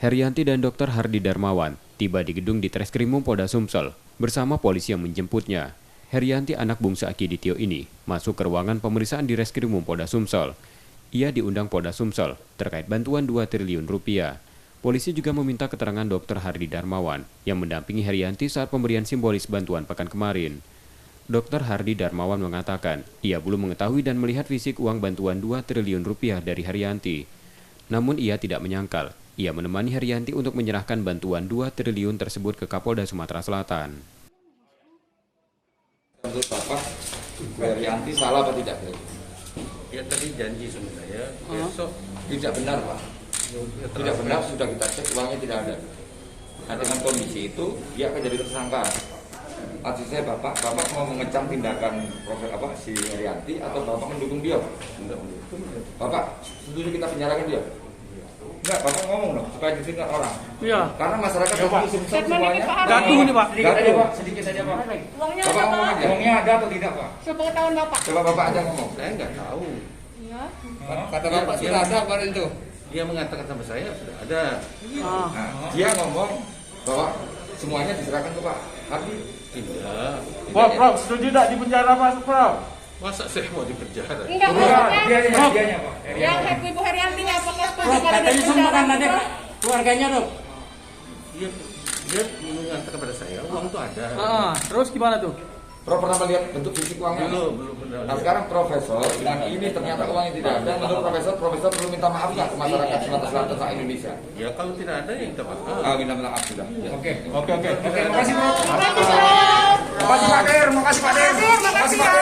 Herianti dan Dr. Hardi Darmawan tiba di gedung di Treskrimum Polda Sumsel bersama polisi yang menjemputnya. Herianti, anak bungsu Aki Ditio ini, masuk ke ruangan pemeriksaan di Reskrimum Polda Sumsel. Ia diundang Polda Sumsel terkait bantuan 2 triliun rupiah. Polisi juga meminta keterangan Dr. Hardi Darmawan yang mendampingi Herianti saat pemberian simbolis bantuan pekan kemarin. Dr. Hardi Darmawan mengatakan ia belum mengetahui dan melihat fisik uang bantuan 2 triliun rupiah dari Herianti. Namun ia tidak menyangkal, ia menemani Herianti untuk menyerahkan bantuan 2 triliun tersebut ke Kapolda Sumatera Selatan. Menurut Bapak, Herianti salah apa tidak? Ya tadi janji sama saya, besok Tidak benar, Pak. Tidak benar, sudah kita cek uangnya tidak ada. Nah, dengan kondisi itu dia akan jadi tersangka. Maksud saya Bapak mau mengecam tindakan si Herianti atau Bapak mendukung dia? Bapak setuju kita penjarakan dia? Enggak, Bapak ngomong dong supaya didengar orang. Iya. Karena masyarakat semuanya Gaduh nih, Pak. Sedikit saja, Pak. Uangnya Bapak ada, ngomong Pak. aja. Uangnya ada atau tidak, Pak? Sepengetahuan Bapak. Coba Bapak aja ngomong. saya nggak tahu. Iya. Kata Bapak sudah ada kemarin itu. Dia mengatakan sama saya sudah ada. Nah, dia ngomong bahwa semuanya diserahkan ke Pak Hardi. Tidak. Prof, setuju tidak di penjara, Pak, Prof? Masa saya mau di penjara? Enggak, maksudnya Dianya, Pak. yang Ibu Herianti apakah setuju Prof, kalau katanya di semua kan penjara, ada Prof? keluarganya, Dok. Dia mengatakan kepada saya uang itu ada. Terus gimana tuh? Prof pernah melihat bentuk fisik uangnya? Belum pernah. Nah sekarang Profesor dengan ini ternyata uangnya tidak ada. Menurut Profesor perlu minta maaf nggak ke masyarakat Sumatera Selatan sama Indonesia? Ya kalau tidak ada yang kita maaf. Minta maaf sudah. Oke. Terima kasih Prof. Terima kasih, Prof. Terima kasih Pak Der. Terima kasih Pak Der. Terima kasih, ya.